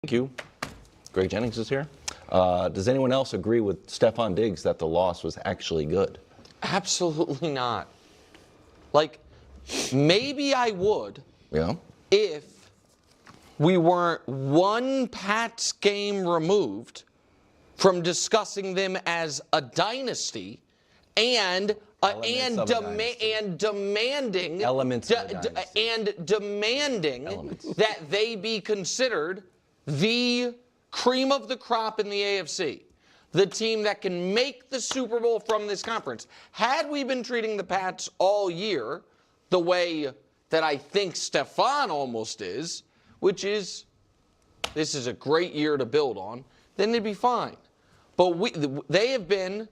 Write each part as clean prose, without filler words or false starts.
Thank you. Greg Jennings is here. Does anyone else agree with Stefon Diggs that the loss was actually good? Absolutely not. Like, maybe I would if we weren't one Pats game removed from discussing them as a dynasty and demanding that they be considered the cream of the crop in the AFC, the team that can make the Super Bowl from this conference. Had we been treating the Pats all year the way that I think Stefon almost is, which is this is a great year to build on, then it'd be fine. But they have been,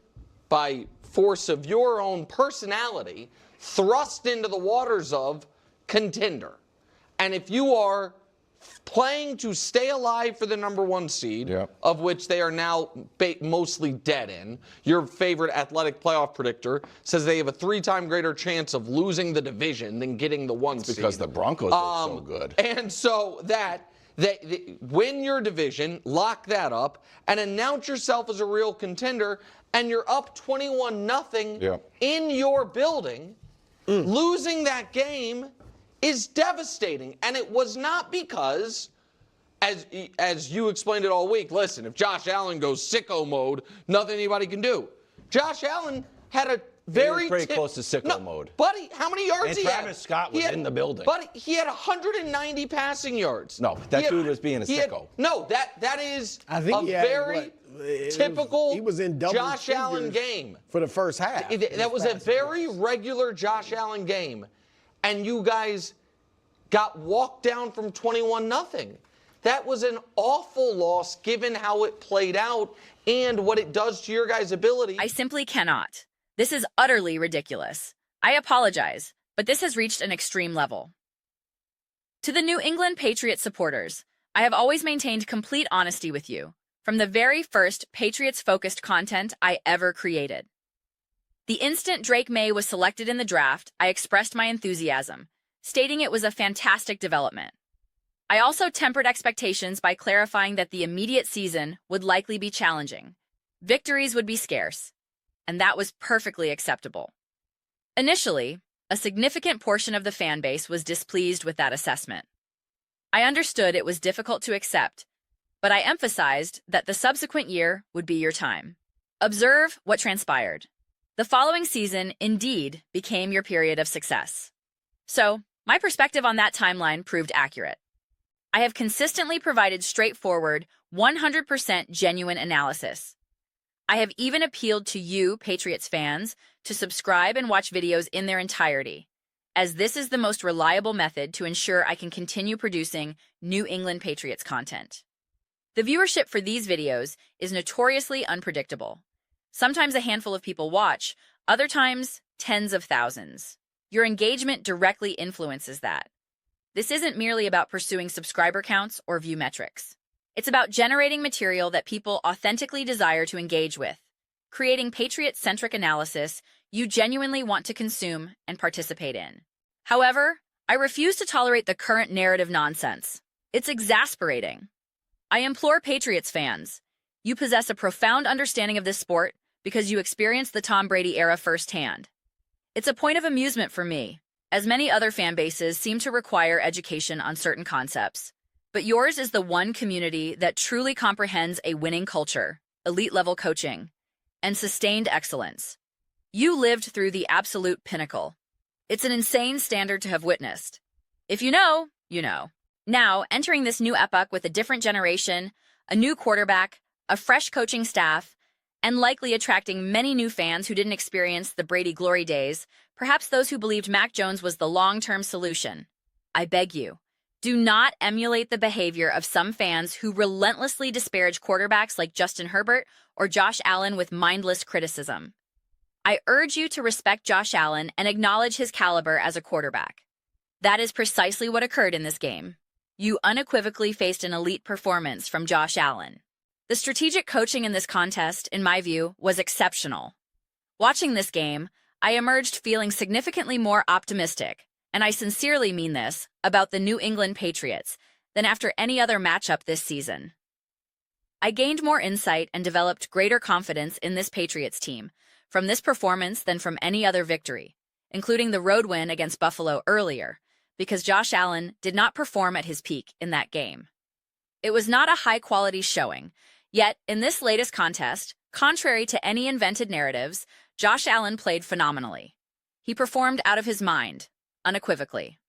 by force of your own personality, thrust into the waters of contender. And if you are playing to stay alive for the #1 seed, of which they are now mostly dead in, your favorite athletic playoff predictor says they have a 3-time greater chance of losing the division than getting the 1 seed. Because the Broncos look so good. And so they win your division, lock that up, and announce yourself as a real contender, and you're up 21-0 in your building. Losing that game is devastating. And it was not because, as you explained it all week, listen, if Josh Allen goes sicko mode, nothing anybody can do. Josh Allen had a very pretty close to sicko mode. Buddy, how many yards and he had? Travis Scott was in the building. Buddy, he had 190 passing yards. No, that dude was being a sicko. That is I think very typical he was in double Josh Allen game. For the first half. That was a very regular Josh Allen game. And you guys got walked down from 21-0. That was an awful loss given how it played out and what it does to your guys' ability. I simply cannot. This is utterly ridiculous. I apologize, but this has reached an extreme level. To the New England Patriots supporters, I have always maintained complete honesty with you, from the very first Patriots-focused content I ever created. The instant Drake May was selected in the draft, I expressed my enthusiasm, stating it was a fantastic development. I also tempered expectations by clarifying that the immediate season would likely be challenging. Victories would be scarce, and that was perfectly acceptable. Initially, a significant portion of the fan base was displeased with that assessment. I understood it was difficult to accept, but I emphasized that the subsequent year would be your time. Observe what transpired. The following season indeed became your period of success. So, my perspective on that timeline proved accurate. I have consistently provided straightforward, 100% genuine analysis. I have even appealed to you, Patriots fans, to subscribe and watch videos in their entirety, as this is the most reliable method to ensure I can continue producing New England Patriots content. The viewership for these videos is notoriously unpredictable. Sometimes a handful of people watch, other times tens of thousands. Your engagement directly influences that. This isn't merely about pursuing subscriber counts or view metrics. It's about generating material that people authentically desire to engage with, creating Patriot-centric analysis you genuinely want to consume and participate in. However, I refuse to tolerate the current narrative nonsense. It's exasperating. I implore Patriots fans, you possess a profound understanding of this sport because you experienced the Tom Brady era firsthand. It's a point of amusement for me, as many other fan bases seem to require education on certain concepts. But yours is the one community that truly comprehends a winning culture, elite-level coaching, and sustained excellence. You lived through the absolute pinnacle. It's an insane standard to have witnessed. If you know, you know. Now, entering this new epoch with a different generation, a new quarterback, a fresh coaching staff, and likely attracting many new fans who didn't experience the Brady glory days, perhaps those who believed Mac Jones was the long-term solution. I beg you, do not emulate the behavior of some fans who relentlessly disparage quarterbacks like Justin Herbert or Josh Allen with mindless criticism. I urge you to respect Josh Allen and acknowledge his caliber as a quarterback. That is precisely what occurred in this game. You unequivocally faced an elite performance from Josh Allen. The strategic coaching in this contest, in my view, was exceptional. Watching this game, I emerged feeling significantly more optimistic, and I sincerely mean this, about the New England Patriots than after any other matchup this season. I gained more insight and developed greater confidence in this Patriots team from this performance than from any other victory, including the road win against Buffalo earlier, because Josh Allen did not perform at his peak in that game. It was not a high-quality showing, yet in this latest contest, contrary to any invented narratives, Josh Allen played phenomenally. He performed out of his mind, unequivocally.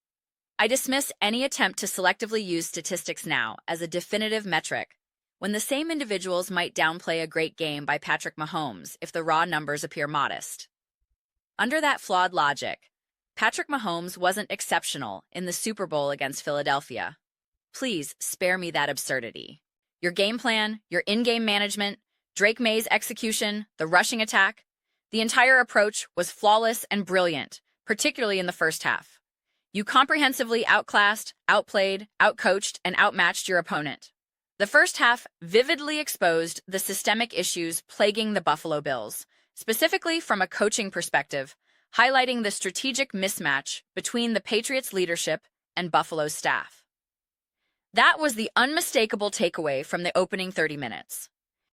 I dismiss any attempt to selectively use statistics now as a definitive metric, when the same individuals might downplay a great game by Patrick Mahomes if the raw numbers appear modest. Under that flawed logic, Patrick Mahomes wasn't exceptional in the Super Bowl against Philadelphia. Please spare me that absurdity. Your game plan, your in-game management, Drake May's execution, the rushing attack, the entire approach was flawless and brilliant, particularly in the first half. You comprehensively outclassed, outplayed, outcoached, and outmatched your opponent. The first half vividly exposed the systemic issues plaguing the Buffalo Bills, specifically from a coaching perspective, highlighting the strategic mismatch between the Patriots' leadership and Buffalo's staff. That was the unmistakable takeaway from the opening 30 minutes.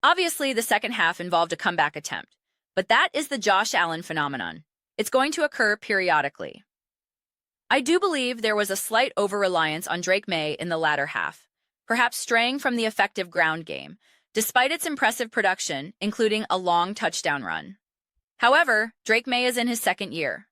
Obviously, the second half involved a comeback attempt, but that is the Josh Allen phenomenon. It's going to occur periodically. I do believe there was a slight over-reliance on Drake May in the latter half, perhaps straying from the effective ground game, despite its impressive production, including a long touchdown run. However, Drake May is in his second year.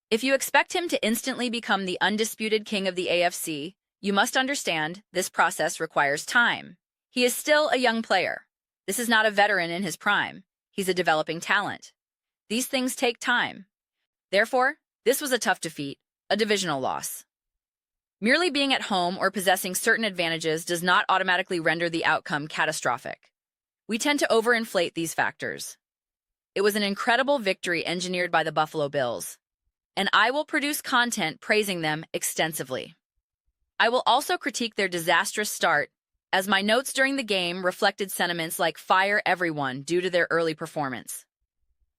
If you expect him to instantly become the undisputed king of the AFC, you must understand this process requires time. He is still a young player. This is not a veteran in his prime. He's a developing talent. These things take time. Therefore, this was a tough defeat, a divisional loss. Merely being at home or possessing certain advantages does not automatically render the outcome catastrophic. We tend to overinflate these factors. It was an incredible victory engineered by the Buffalo Bills, and I will produce content praising them extensively. I will also critique their disastrous start, as my notes during the game reflected sentiments like fire everyone due to their early performance.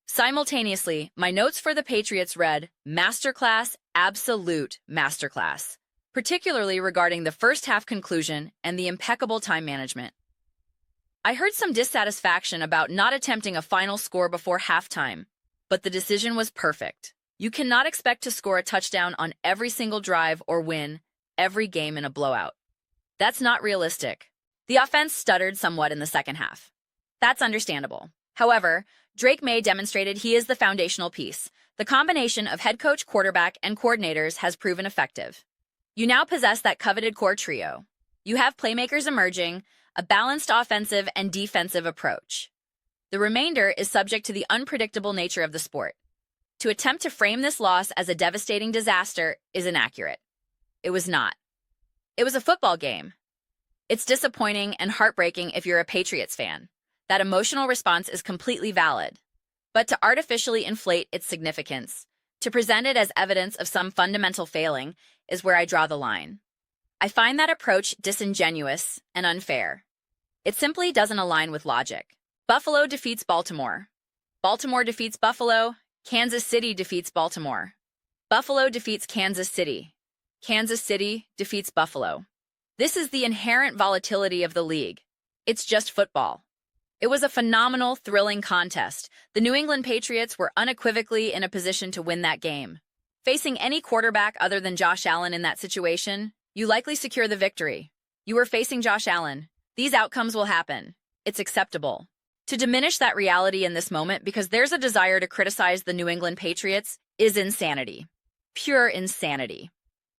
Simultaneously, my notes for the Patriots read masterclass, absolute masterclass, particularly regarding the first half conclusion and the impeccable time management. I heard some dissatisfaction about not attempting a final score before halftime, but the decision was perfect. You cannot expect to score a touchdown on every single drive or win every game in a blowout. That's not realistic. The offense stuttered somewhat in the second half. That's understandable. However, Drake May demonstrated he is the foundational piece. The combination of head coach, quarterback, and coordinators has proven effective. You now possess that coveted core trio. You have playmakers emerging, a balanced offensive and defensive approach. The remainder is subject to the unpredictable nature of the sport. To attempt to frame this loss as a devastating disaster is inaccurate. It was not. It was a football game. It's disappointing and heartbreaking if you're a Patriots fan. That emotional response is completely valid. But to artificially inflate its significance, to present it as evidence of some fundamental failing, is where I draw the line. I find that approach disingenuous and unfair. It simply doesn't align with logic. Buffalo defeats Baltimore. Baltimore defeats Buffalo. Kansas City defeats Baltimore. Buffalo defeats Kansas City. Kansas City defeats Buffalo. This is the inherent volatility of the league. It's just football. It was a phenomenal, thrilling contest. The New England Patriots were unequivocally in a position to win that game. Facing any quarterback other than Josh Allen in that situation, you likely secure the victory. You were facing Josh Allen. These outcomes will happen. It's acceptable. To diminish that reality in this moment because there's a desire to criticize the New England Patriots is insanity. Pure insanity.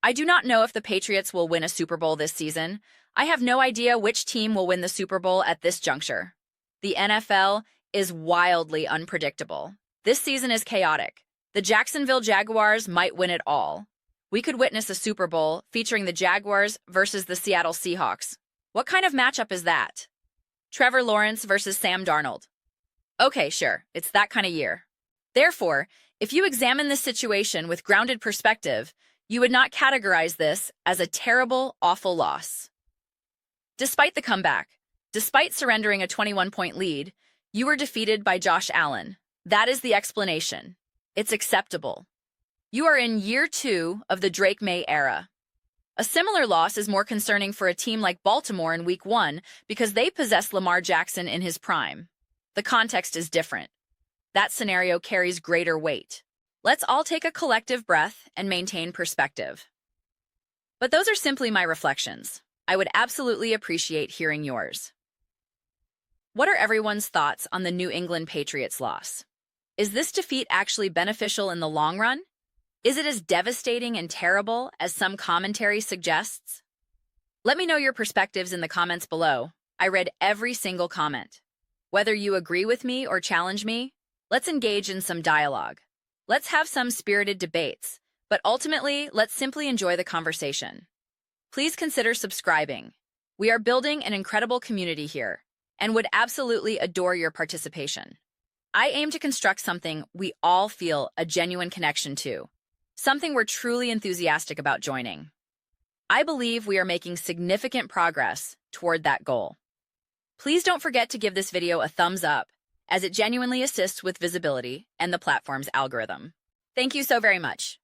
I do not know if the Patriots will win a Super Bowl this season. I have no idea which team will win the Super Bowl at this juncture. The NFL is wildly unpredictable. This season is chaotic. The Jacksonville Jaguars might win it all. We could witness a Super Bowl featuring the Jaguars versus the Seattle Seahawks. What kind of matchup is that? Trevor Lawrence versus Sam Darnold. Okay, sure, it's that kind of year. Therefore, if you examine this situation with grounded perspective, you would not categorize this as a terrible, awful loss. Despite the comeback, despite surrendering a 21-point lead, you were defeated by Josh Allen. That is the explanation. It's acceptable. You are in year 2 of the Drake May era. A similar loss is more concerning for a team like Baltimore in Week 1 because they possess Lamar Jackson in his prime. The context is different. That scenario carries greater weight. Let's all take a collective breath and maintain perspective. But those are simply my reflections. I would absolutely appreciate hearing yours. What are everyone's thoughts on the New England Patriots loss? Is this defeat actually beneficial in the long run? Is it as devastating and terrible as some commentary suggests? Let me know your perspectives in the comments below. I read every single comment. Whether you agree with me or challenge me, let's engage in some dialogue. Let's have some spirited debates, but ultimately, let's simply enjoy the conversation. Please consider subscribing. We are building an incredible community here and would absolutely adore your participation. I aim to construct something we all feel a genuine connection to, something we're truly enthusiastic about joining. I believe we are making significant progress toward that goal. Please don't forget to give this video a thumbs up, as it genuinely assists with visibility and the platform's algorithm. Thank you so very much.